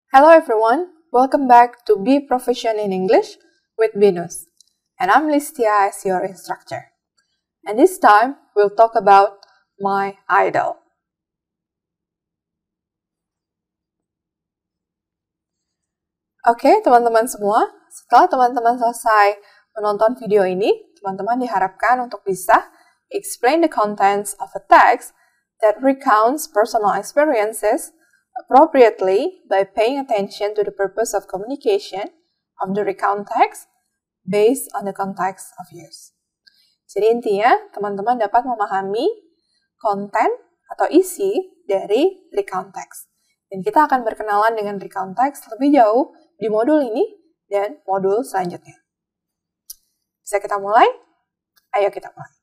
Hello everyone, welcome back to Be Proficient in English with Binus. And I'm Listya as your instructor. And this time we'll talk about my idol. Oke, teman-teman semua, setelah teman-teman selesai menonton video ini, teman-teman diharapkan untuk bisa explain the contents of a text that recounts personal experiences appropriately by paying attention to the purpose of communication of the recount text based on the context of use. Jadi intinya, teman-teman dapat memahami konten atau isi dari recount text. Dan kita akan berkenalan dengan recount text lebih jauh di modul ini dan modul selanjutnya. Bisa kita mulai? Ayo kita mulai.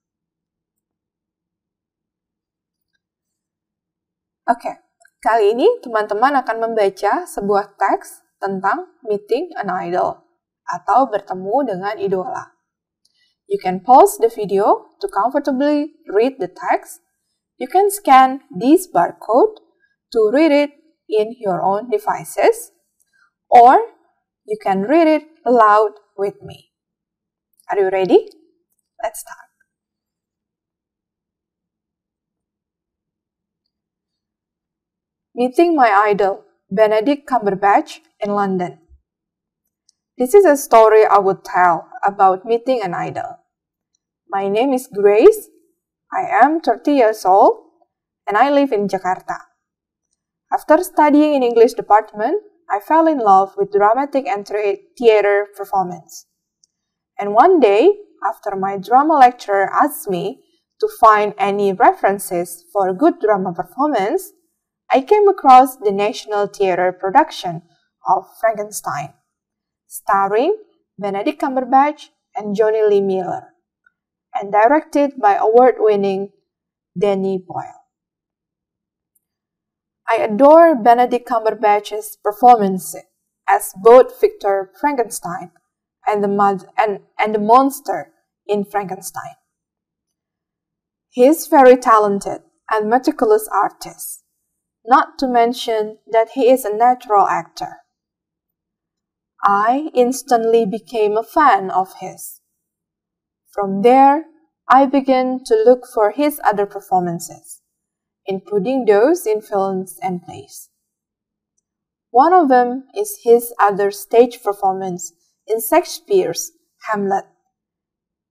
Oke. Kali ini, teman-teman akan membaca sebuah teks tentang meeting an idol atau bertemu dengan idola. You can pause the video to comfortably read the text. You can scan this barcode to read it in your own devices, or you can read it aloud with me. Are you ready? Let's start. Meeting my idol, Benedict Cumberbatch, in London. This is a story I would tell about meeting an idol. My name is Grace, I am 30 years old, and I live in Jakarta. After studying in English department, I fell in love with dramatic and theater performance. And one day, after my drama lecturer asked me to find any references for a good drama performance, I came across the National Theatre production of Frankenstein, starring Benedict Cumberbatch and Johnny Lee Miller, and directed by award-winning Danny Boyle. I adore Benedict Cumberbatch's performance as both Victor Frankenstein and the monster in Frankenstein. He is very talented and meticulous artist. Not to mention that he is a natural actor. I instantly became a fan of his. From there, I began to look for his other performances, including those in films and plays. One of them is his other stage performance in Shakespeare's Hamlet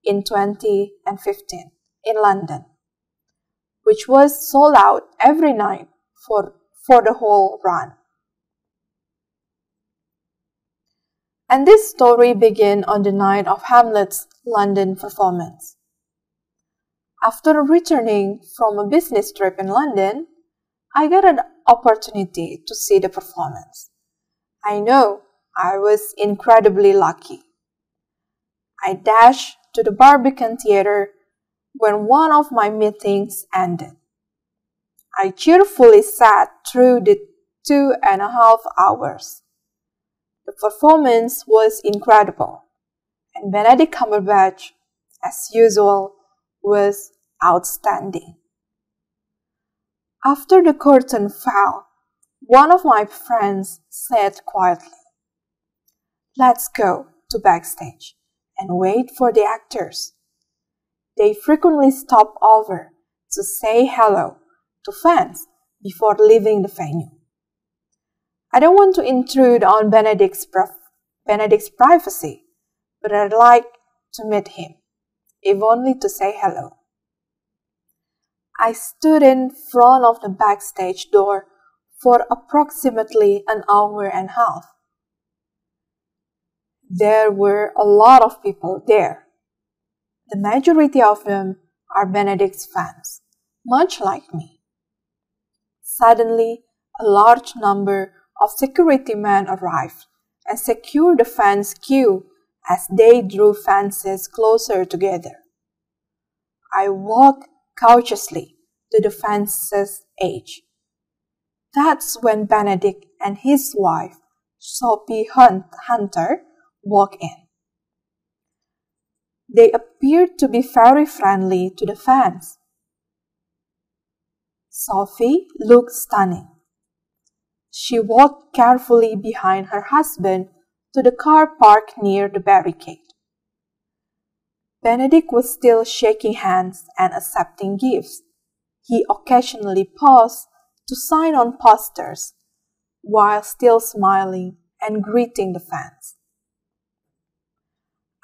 in 2015 in London, which was sold out every night for the whole run. And this story began on the night of Hamlet's London performance. After returning from a business trip in London, I got an opportunity to see the performance. I know I was incredibly lucky. I dashed to the Barbican Theatre when one of my meetings ended. I cheerfully sat through the 2.5 hours. The performance was incredible, and Benedict Cumberbatch, as usual, was outstanding. After the curtain fell, one of my friends said quietly, "Let's go to backstage and wait for the actors. They frequently stop over to say hello to fans before leaving the venue. I don't want to intrude on Benedict's privacy, but I'd like to meet him, if only to say hello." I stood in front of the backstage door for approximately an hour and a half. There were a lot of people there. The majority of them are Benedict's fans, much like me. Suddenly, a large number of security men arrived and secured the fans' queue as they drew fences closer together. I walked cautiously to the fence's edge. That's when Benedict and his wife, Sophie Hunter, walked in. They appeared to be very friendly to the fans. Sophie looked stunning. She walked carefully behind her husband to the car parked near the barricade. Benedict was still shaking hands and accepting gifts. He occasionally paused to sign on posters, while still smiling and greeting the fans.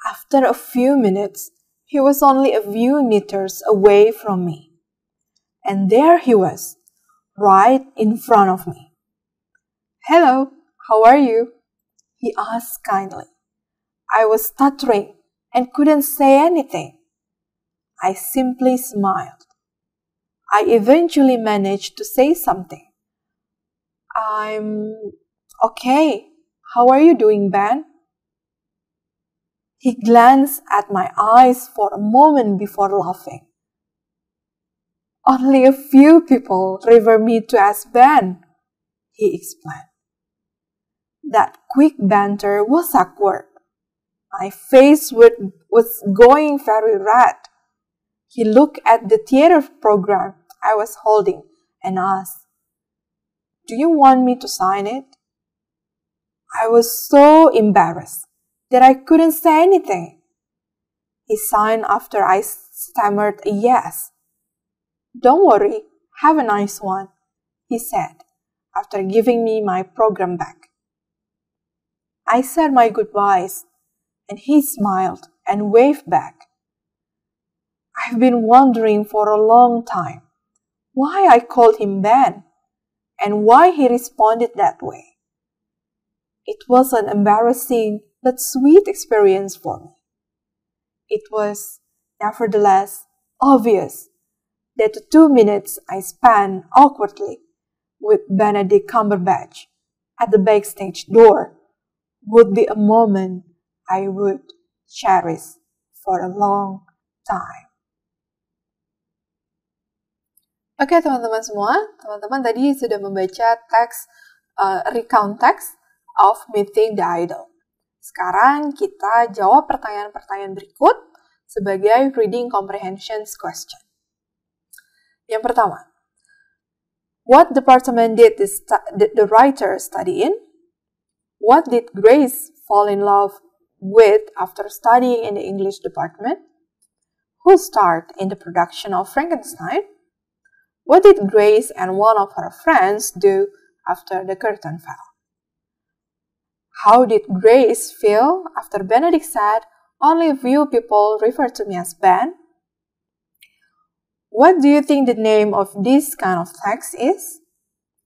After a few minutes, he was only a few meters away from me. And there he was, right in front of me. "Hello, how are you?" he asked kindly. I was stuttering and couldn't say anything. I simply smiled. I eventually managed to say something. "I'm okay. How are you doing, Ben?" He glanced at my eyes for a moment before laughing. "Only a few people refer me to as Ben," he explained. That quick banter was awkward. My face was going very red. He looked at the theater program I was holding and asked, "Do you want me to sign it?" I was so embarrassed that I couldn't say anything. He signed after I stammered a yes. "Don't worry, have a nice one," he said, after giving me my program back. I said my goodbyes, and he smiled and waved back. I've been wondering for a long time why I called him Ben, and why he responded that way. It was an embarrassing but sweet experience for me. It was, nevertheless, obvious that the 2 minutes I spent awkwardly with Benedict Cumberbatch at the backstage door would be a moment I would cherish for a long time. Oke teman-teman semua, teman-teman tadi sudah membaca teks recount text of Meeting the Idol. Sekarang kita jawab pertanyaan-pertanyaan berikut sebagai reading comprehension question. Yang pertama, what department did the writer study in? What did Grace fall in love with after studying in the English department? Who starred in the production of Frankenstein? What did Grace and one of her friends do after the curtain fell? How did Grace feel after Benedict said, "Only a few people refer to me as Ben"? What do you think the name of this kind of text is?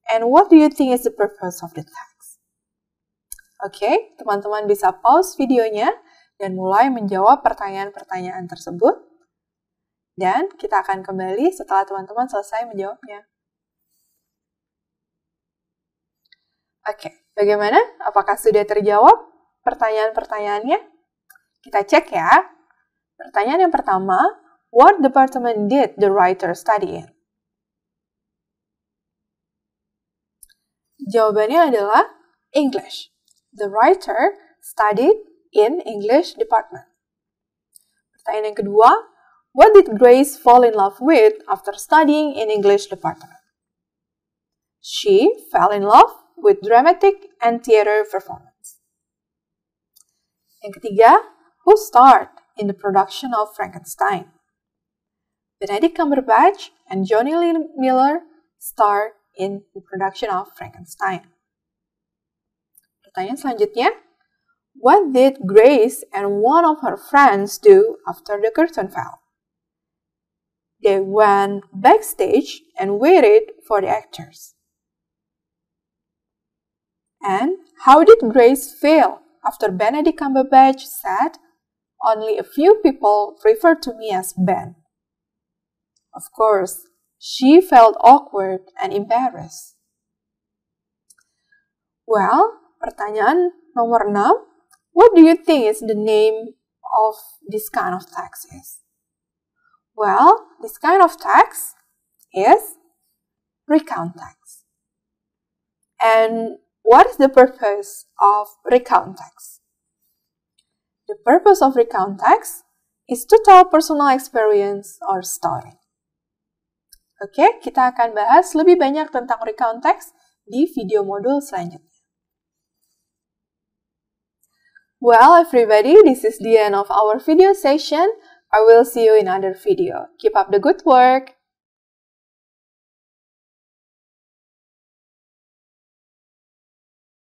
And what do you think is the purpose of the text? Oke, teman-teman bisa pause videonya dan mulai menjawab pertanyaan-pertanyaan tersebut. Dan kita akan kembali setelah teman-teman selesai menjawabnya. Oke, bagaimana? Apakah sudah terjawab pertanyaan-pertanyaannya? Kita cek ya. Pertanyaan yang pertama, what department did the writer study in? Jawabannya adalah English. The writer studied in English department. Pertanyaan yang kedua, what did Grace fall in love with after studying in English department? She fell in love with dramatic and theater performance. Yang ketiga, who starred in the production of Frankenstein? Benedict Cumberbatch and Johnny Lee Miller starred in the production of Frankenstein. Pertanyaan selanjutnya, what did Grace and one of her friends do after the curtain fell? They went backstage and waited for the actors. And how did Grace feel after Benedict Cumberbatch said, "Only a few people refer to me as Ben"? Of course, she felt awkward and embarrassed. Well, pertanyaan nomor 6, what do you think is the name of this kind of text is? Well, this kind of text is recount text. And what is the purpose of recount text? The purpose of recount text is to tell personal experience or story. Oke, kita akan bahas lebih banyak tentang recount text di video modul selanjutnya. Well, everybody, this is the end of our video session. I will see you in another video. Keep up the good work.